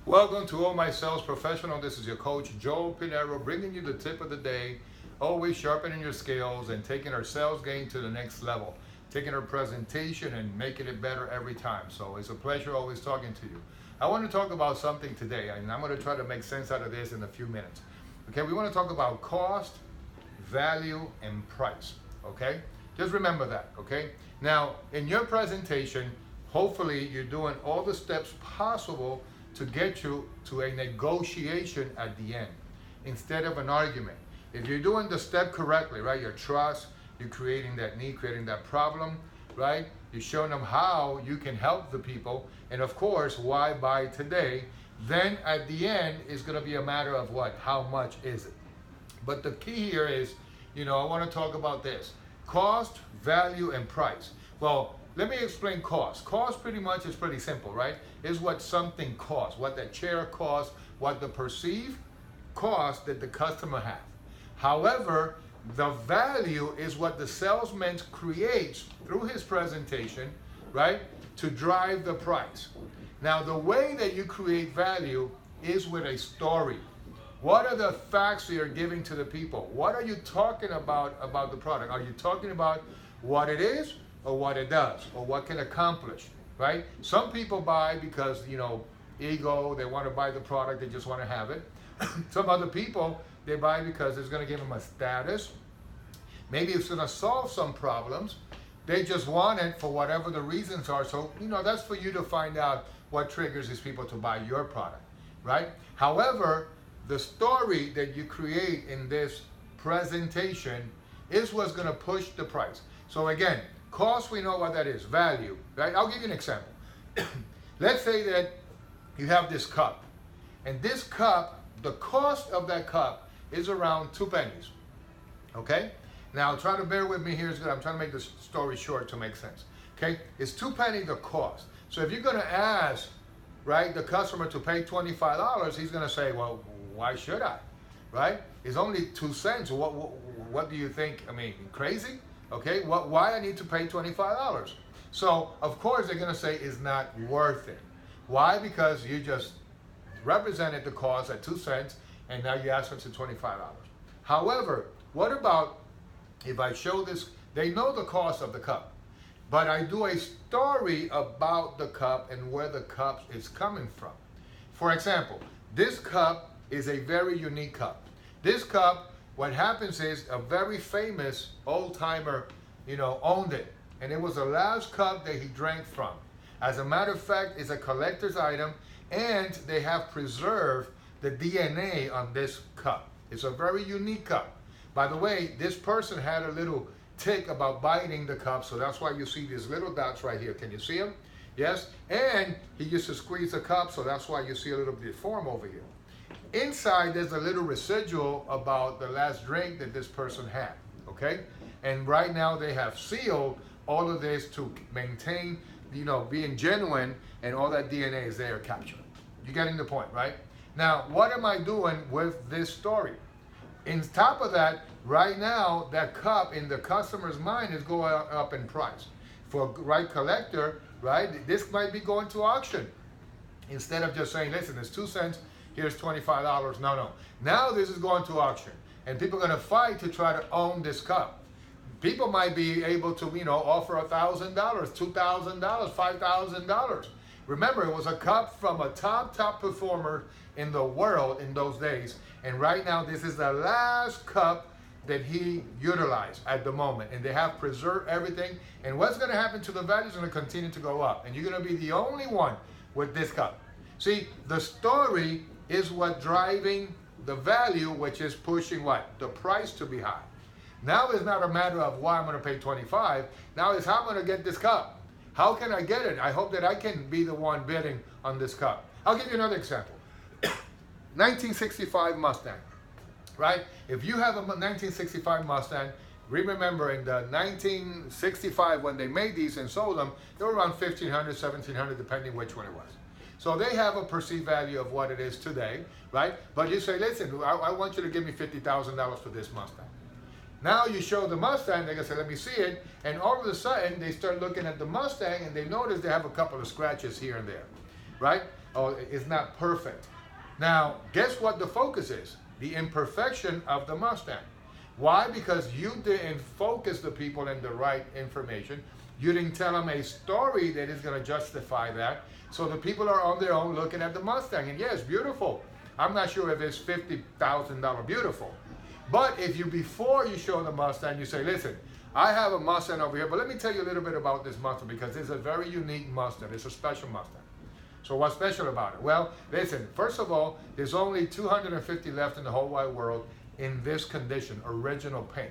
Welcome to All My Sales Professional. This is your coach, Joe Pinero, bringing you the tip of the day, always sharpening your skills and taking our sales game to the next level, taking our presentation and making it better every time. So it's a pleasure always talking to you. I want to talk about something today, and I'm going to try to make sense out of this in a few minutes. Okay, we want to talk about cost, value, and price. Okay, just remember that. Okay, now in your presentation, hopefully you're doing all the steps possible to get you to a negotiation at the end instead of an argument. If you're doing the step correctly, right, your trust, you're creating that need, creating that problem, right? You're showing them how you can help the people, and of course, why buy today. Then at the end, it's gonna be a matter of what? How much is it? But the key here is, I wanna talk about this. Cost, value, and price. Well, let me explain cost. Cost pretty much is pretty simple, right? Is what something costs, what that chair costs, what the perceived cost that the customer has. However, the value is what the salesman creates through his presentation, right, to drive the price. Now, the way that you create value is with a story. What are the facts you're giving to the people? What are you talking about the product? Are you talking about what it is, or what it does, or what can accomplish, right? Some people buy because, ego, they want to buy the product, they just want to have it. Some other people, they buy because it's going to give them a status. Maybe it's going to solve some problems. They just want it for whatever the reasons are. So, that's for you to find out what triggers these people to buy your product, right? However, the story that you create in this presentation is what's going to push the price. So again, cost, we know what that is. Value, right? I'll give you an example. Let's say that you have this cup, and this cup, the cost of that cup is around 2 pennies. Okay? Now try to bear with me here. I'm trying to make this story short to make sense. Okay? It's 2 pennies the cost. So if you're going to ask, right, the customer to pay $25, he's going to say, well, why should I? Right? It's only 2 cents. What do you think? I mean, crazy? Okay, why I need to pay $25? So, of course, they're going to say it's not worth it. Why? Because you just represented the cost at 2 cents, and now you ask them to $25. However, what about if I show this? They know the cost of the cup, but I do a story about the cup and where the cup is coming from. For example, this cup is a very unique cup. This cup, what happens is a very famous old-timer, owned it. And it was the last cup that he drank from. As a matter of fact, it's a collector's item, and they have preserved the DNA on this cup. It's a very unique cup. By the way, this person had a little tick about biting the cup, so that's why you see these little dots right here. Can you see them? Yes? And he used to squeeze the cup, so that's why you see a little bit of foam over here. Inside, there's a little residual about the last drink that this person had, okay? And right now, they have sealed all of this to maintain, being genuine, and all that DNA is there captured. You getting the point, right? Now, what am I doing with this story? In top of that, right now, that cup in the customer's mind is going up in price. For right collector, right, this might be going to auction. Instead of just saying, listen, it's 2 cents, here's $25. No. Now this is going to auction, and people are going to fight to try to own this cup. People might be able to, offer $1,000, $2,000, $5,000. Remember, it was a cup from a top performer in the world in those days, and right now this is the last cup that he utilized at the moment, and they have preserved everything. And what's going to happen to the value is going to continue to go up, and you're going to be the only one with this cup. See, the story is what driving the value, which is pushing what? The price to be high. Now it's not a matter of why I'm going to pay 25. Now it's how I'm going to get this cup. How can I get it? I hope that I can be the one bidding on this cup. I'll give you another example. 1965 Mustang, right? If you have a 1965 Mustang, remember in the 1965 when they made these and sold them, they were around $1,500, $1,700, depending which one it was. So they have a perceived value of what it is today, right? But you say, listen, I want you to give me $50,000 for this Mustang. Now you show the Mustang, they're gonna say, let me see it, and all of a sudden they start looking at the Mustang and they notice they have a couple of scratches here and there, right? Oh, it's not perfect. Now, guess what the focus is? The imperfection of the Mustang. Why? Because you didn't focus the people in the right information. You didn't tell them a story that is going to justify that. So the people are on their own looking at the Mustang. And yeah, it's beautiful. I'm not sure if it's $50,000 beautiful. But if you, before you show the Mustang, you say, listen, I have a Mustang over here, but let me tell you a little bit about this Mustang because it's a very unique Mustang. It's a special Mustang. So what's special about it? Well, listen, first of all, there's only 250 left in the whole wide world in this condition, original paint.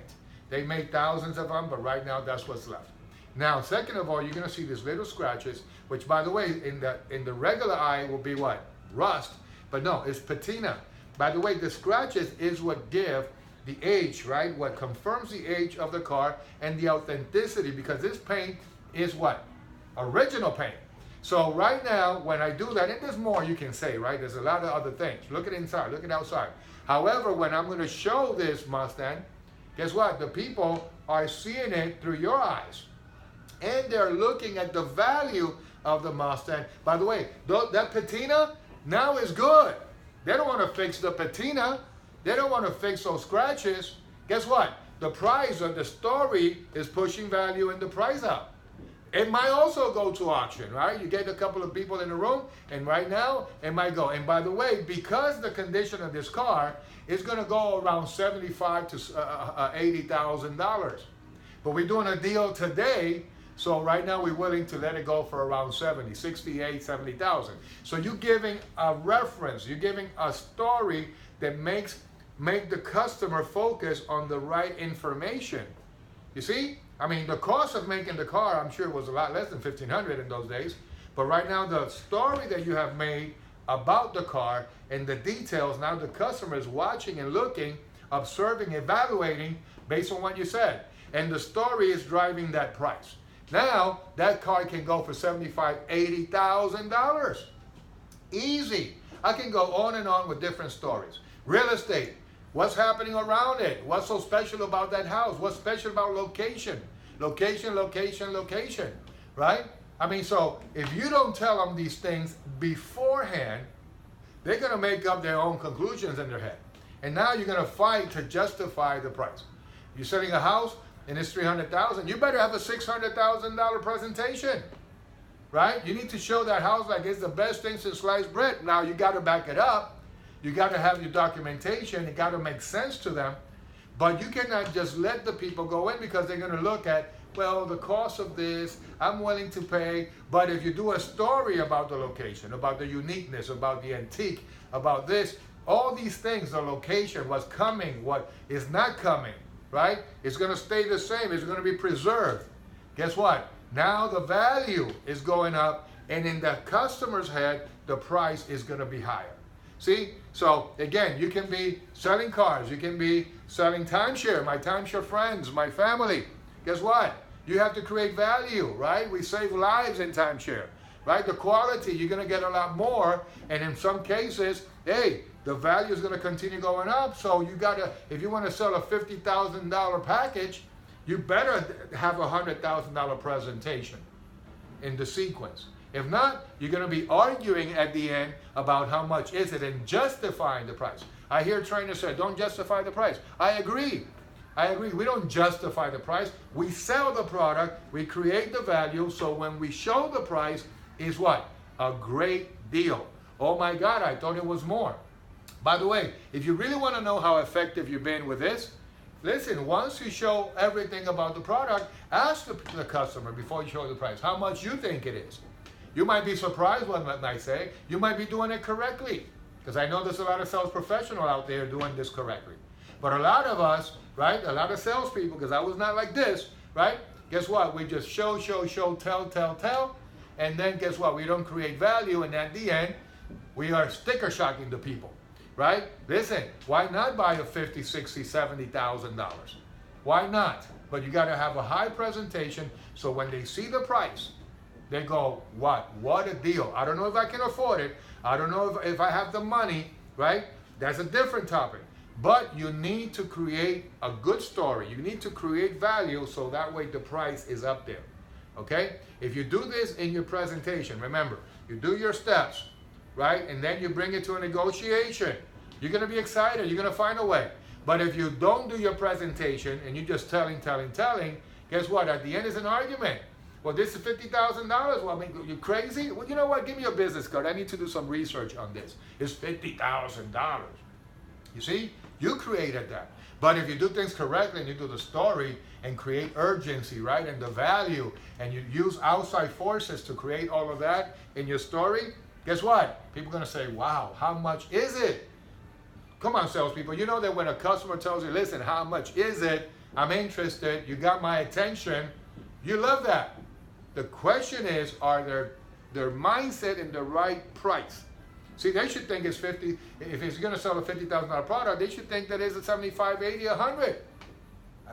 They made thousands of them, but right now that's what's left. Now, second of all, you're gonna see these little scratches, which by the way, in the regular eye will be what? Rust, but no, it's patina. By the way, the scratches is what give the age, right? What confirms the age of the car and the authenticity, because this paint is what? Original paint. So right now, when I do that, and there's more you can say, right? There's a lot of other things. Look at inside, look at outside. However, when I'm gonna show this Mustang, guess what? The people are seeing it through your eyes. And they're looking at the value of the Mustang. By the way, that patina now is good. They don't wanna fix the patina. They don't wanna fix those scratches. Guess what? The price of the story is pushing value and the price up. It might also go to auction, right? You get a couple of people in the room, and right now, it might go. And by the way, because the condition of this car is gonna go around $75,000 to $80,000. But we're doing a deal today, so right now we're willing to let it go for around 68, 70,000. So you're giving a reference, you're giving a story that make the customer focus on the right information. You see? I mean, the cost of making the car, I'm sure, was a lot less than $1,500 in those days. But right now, the story that you have made about the car and the details, now the customer is watching and looking, observing, evaluating based on what you said. And the story is driving that price. Now, that car can go for $75,000, $80,000. Easy. I can go on and on with different stories. Real estate. What's happening around it? What's so special about that house? What's special about location? Location, location, location, right? I mean, so if you don't tell them these things beforehand, they're gonna make up their own conclusions in their head. And now you're gonna fight to justify the price. You're selling a house and it's $300,000, you better have a $600,000 presentation, right? You need to show that house like it's the best thing since sliced bread. Now you gotta back it up. You got to have your documentation. It got to make sense to them. But you cannot just let the people go in because they're going to look at, well, the cost of this, I'm willing to pay. But if you do a story about the location, about the uniqueness, about the antique, about this, all these things, the location, what's coming, what is not coming, right? It's going to stay the same. It's going to be preserved. Guess what? Now the value is going up, and in the customer's head, the price is going to be higher. See? So again, you can be selling cars, you can be selling timeshare, my timeshare friends, my family. Guess what? You have to create value, right? We save lives in timeshare, right? The quality, you're gonna get a lot more, and in some cases, hey, the value is gonna continue going up, so you gotta, if you wanna sell a $50,000 package, you better have a $100,000 presentation in the sequence. If not, you're going to be arguing at the end about how much is it and justifying the price. I hear trainers say, don't justify the price. I agree. I agree. We don't justify the price. We sell the product. We create the value. So when we show the price is what? A great deal. Oh my God, I thought it was more. By the way, if you really want to know how effective you've been with this, listen, once you show everything about the product, ask the customer before you show the price, how much you think it is. You might be surprised when I say, you might be doing it correctly. Because I know there's a lot of sales professionals out there doing this correctly. But a lot of us, right, a lot of salespeople, because I was not like this, right? Guess what? We just show, tell. And then guess what? We don't create value. And at the end, we are sticker shocking the people, right? Listen, why not buy a $50,000, $60,000, $70,000? Why not? But you got to have a high presentation so when they see the price, they go, what a deal. I don't know if I can afford it. I don't know if I have the money, right? That's a different topic. But you need to create a good story. You need to create value so that way the price is up there, okay? If you do this in your presentation, remember, you do your steps, right? And then you bring it to a negotiation. You're going to be excited. You're going to find a way. But if you don't do your presentation and you're just telling, guess what? At the end is an argument. Well, this is $50,000. Well, I mean, you crazy? Well, you know what? Give me your business card. I need to do some research on this. It's $50,000. You see? You created that. But if you do things correctly and you do the story and create urgency, right, and the value, and you use outside forces to create all of that in your story, guess what? People are going to say, wow, how much is it? Come on, salespeople. You know that when a customer tells you, listen, how much is it? I'm interested. You got my attention. You love that. The question is, are their mindset in the right price? See, they should think it's 50. If it's going to sell a $50,000 product, they should think that it's a 75, 80, 100.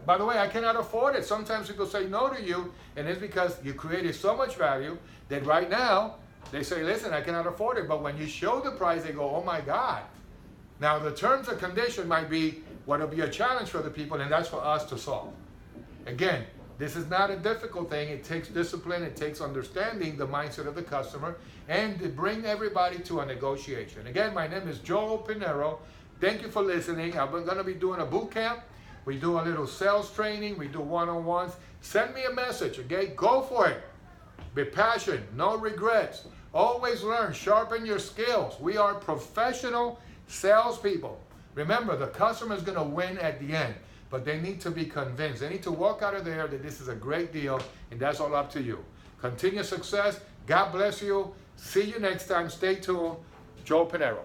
By the way, I cannot afford it. Sometimes people say no to you, and it's because you created so much value that right now they say, listen, I cannot afford it. But when you show the price, they go, oh my God. Now, the terms and conditions might be what will be a challenge for the people, and that's for us to solve. Again, this is not a difficult thing. It takes discipline. It takes understanding the mindset of the customer and to bring everybody to a negotiation. Again, my name is Joel Pinero. Thank you for listening. I'm going to be doing a boot camp. We do a little sales training. We do one-on-ones. Send me a message, okay? Go for it. Be passionate. No regrets. Always learn. Sharpen your skills. We are professional salespeople. Remember, the customer is going to win at the end, but they need to be convinced. They need to walk out of there that this is a great deal, and that's all up to you. Continue success. God bless you. See you next time. Stay tuned. Joel Pinero.